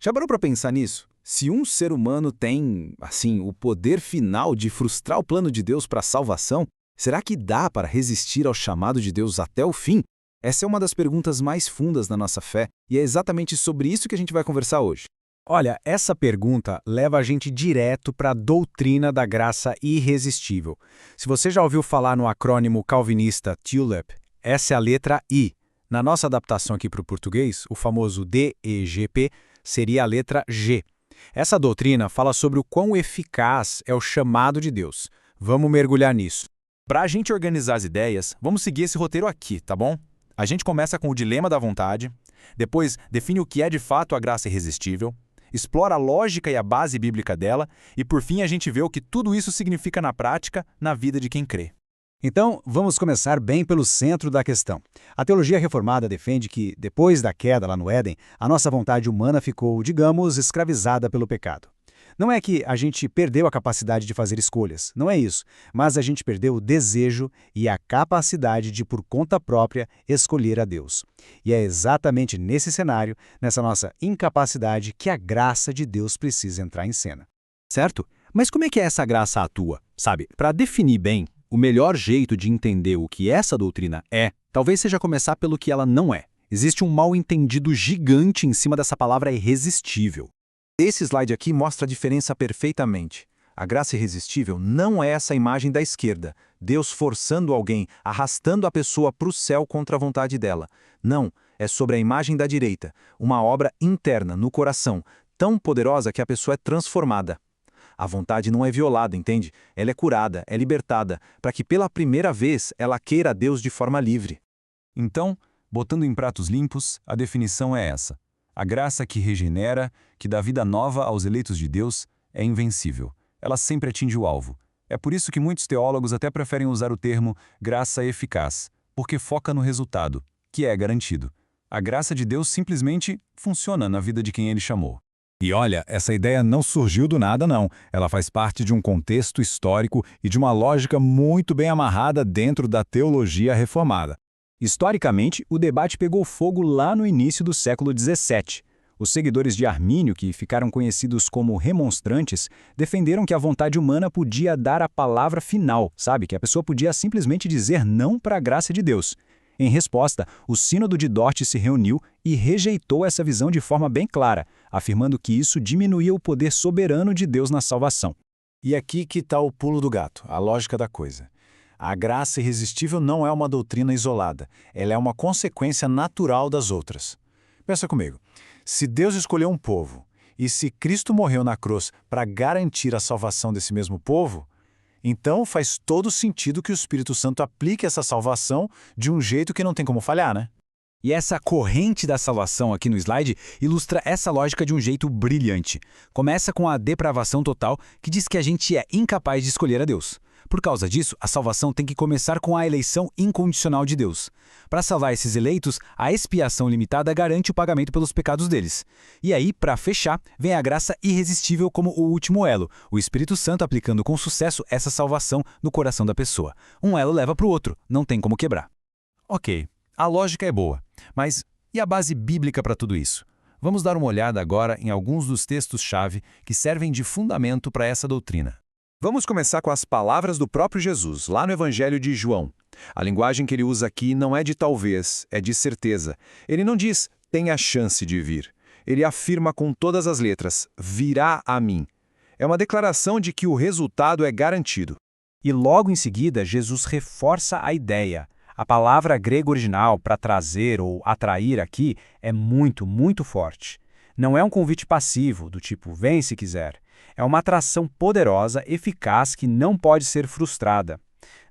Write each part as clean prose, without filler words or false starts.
Já parou para pensar nisso? Se um ser humano tem, assim, o poder final de frustrar o plano de Deus para a salvação, será que dá para resistir ao chamado de Deus até o fim? Essa é uma das perguntas mais fundas da nossa fé, e é exatamente sobre isso que a gente vai conversar hoje. Olha, essa pergunta leva a gente direto para a doutrina da graça irresistível. Se você já ouviu falar no acrônimo calvinista TULIP, essa é a letra I. Na nossa adaptação aqui para o português, o famoso DEGP seria a letra G. Essa doutrina fala sobre o quão eficaz é o chamado de Deus. Vamos mergulhar nisso. Para a gente organizar as ideias, vamos seguir esse roteiro aqui, tá bom? A gente começa com o dilema da vontade, depois define o que é de fato a graça irresistível, explora a lógica e a base bíblica dela e, por fim, a gente vê o que tudo isso significa na prática, na vida de quem crê. Então, vamos começar bem pelo centro da questão. A teologia reformada defende que, depois da queda lá no Éden, a nossa vontade humana ficou, digamos, escravizada pelo pecado. Não é que a gente perdeu a capacidade de fazer escolhas, não é isso, mas a gente perdeu o desejo e a capacidade de, por conta própria, escolher a Deus. E é exatamente nesse cenário, nessa nossa incapacidade, que a graça de Deus precisa entrar em cena. Certo? Mas como é que essa graça atua? Sabe, para definir bem, o melhor jeito de entender o que essa doutrina é, talvez seja começar pelo que ela não é. Existe um mal-entendido gigante em cima dessa palavra irresistível. Esse slide aqui mostra a diferença perfeitamente. A graça irresistível não é essa imagem da esquerda, Deus forçando alguém, arrastando a pessoa para o céu contra a vontade dela. Não, é sobre a imagem da direita, uma obra interna, no coração, tão poderosa que a pessoa é transformada. A vontade não é violada, entende? Ela é curada, é libertada, para que pela primeira vez ela queira a Deus de forma livre. Então, botando em pratos limpos, a definição é essa. A graça que regenera, que dá vida nova aos eleitos de Deus, é invencível. Ela sempre atinge o alvo. É por isso que muitos teólogos até preferem usar o termo graça eficaz, porque foca no resultado, que é garantido. A graça de Deus simplesmente funciona na vida de quem Ele chamou. E olha, essa ideia não surgiu do nada, não. Ela faz parte de um contexto histórico e de uma lógica muito bem amarrada dentro da teologia reformada. Historicamente, o debate pegou fogo lá no início do século XVII. Os seguidores de Armínio, que ficaram conhecidos como remonstrantes, defenderam que a vontade humana podia dar a palavra final, sabe? Que a pessoa podia simplesmente dizer não para a graça de Deus. Em resposta, o Sínodo de Dort se reuniu e rejeitou essa visão de forma bem clara, afirmando que isso diminuía o poder soberano de Deus na salvação. E aqui que está o pulo do gato, a lógica da coisa. A graça irresistível não é uma doutrina isolada, ela é uma consequência natural das outras. Pensa comigo, se Deus escolheu um povo, e se Cristo morreu na cruz para garantir a salvação desse mesmo povo, então faz todo sentido que o Espírito Santo aplique essa salvação de um jeito que não tem como falhar, né? E essa corrente da salvação aqui no slide ilustra essa lógica de um jeito brilhante. Começa com a depravação total, que diz que a gente é incapaz de escolher a Deus. Por causa disso, a salvação tem que começar com a eleição incondicional de Deus. Para salvar esses eleitos, a expiação limitada garante o pagamento pelos pecados deles. E aí, para fechar, vem a graça irresistível como o último elo, o Espírito Santo aplicando com sucesso essa salvação no coração da pessoa. Um elo leva para o outro, não tem como quebrar. Ok, a lógica é boa, mas e a base bíblica para tudo isso? Vamos dar uma olhada agora em alguns dos textos-chave que servem de fundamento para essa doutrina. Vamos começar com as palavras do próprio Jesus, lá no Evangelho de João. A linguagem que ele usa aqui não é de talvez, é de certeza. Ele não diz, tem a chance de vir. Ele afirma com todas as letras, virá a mim. É uma declaração de que o resultado é garantido. E logo em seguida, Jesus reforça a ideia. A palavra grega original para trazer ou atrair aqui é muito, muito forte. Não é um convite passivo, do tipo, vem se quiser. É uma atração poderosa, eficaz, que não pode ser frustrada.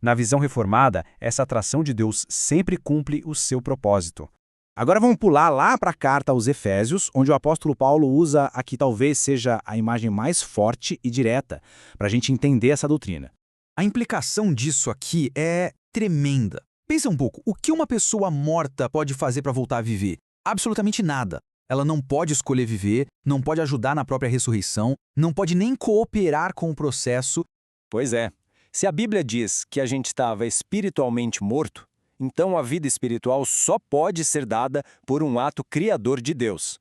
Na visão reformada, essa atração de Deus sempre cumpre o seu propósito. Agora vamos pular lá para a carta aos Efésios, onde o apóstolo Paulo usa a que talvez seja a imagem mais forte e direta para a gente entender essa doutrina. A implicação disso aqui é tremenda. Pensa um pouco, o que uma pessoa morta pode fazer para voltar a viver? Absolutamente nada. Ela não pode escolher viver, não pode ajudar na própria ressurreição, não pode nem cooperar com o processo. Pois é. Se a Bíblia diz que a gente estava espiritualmente morto, então a vida espiritual só pode ser dada por um ato criador de Deus.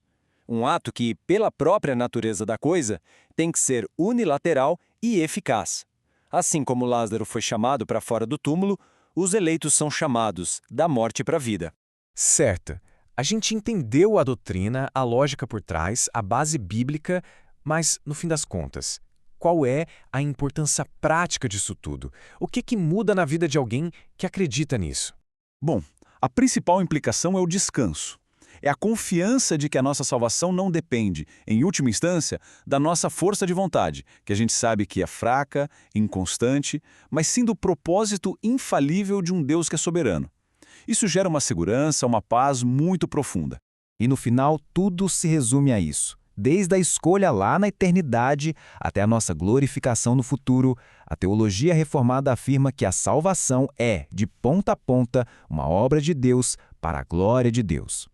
Um ato que, pela própria natureza da coisa, tem que ser unilateral e eficaz. Assim como Lázaro foi chamado para fora do túmulo, os eleitos são chamados da morte para a vida. Certo. A gente entendeu a doutrina, a lógica por trás, a base bíblica, mas, no fim das contas, qual é a importância prática disso tudo? O que muda na vida de alguém que acredita nisso? Bom, a principal implicação é o descanso. É a confiança de que a nossa salvação não depende, em última instância, da nossa força de vontade, que a gente sabe que é fraca, inconstante, mas sim do propósito infalível de um Deus que é soberano. Isso gera uma segurança, uma paz muito profunda. E no final, tudo se resume a isso. Desde a escolha lá na eternidade até a nossa glorificação no futuro, a teologia reformada afirma que a salvação é, de ponta a ponta, uma obra de Deus para a glória de Deus.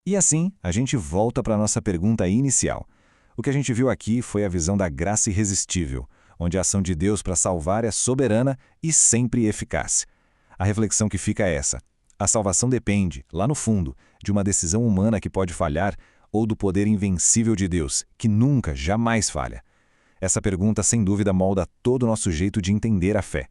E assim, a gente volta para a nossa pergunta inicial. O que a gente viu aqui foi a visão da graça irresistível, onde a ação de Deus para salvar é soberana e sempre eficaz. A reflexão que fica é essa. A salvação depende, lá no fundo, de uma decisão humana que pode falhar ou do poder invencível de Deus, que nunca, jamais falha. Essa pergunta, sem dúvida, molda todo o nosso jeito de entender a fé.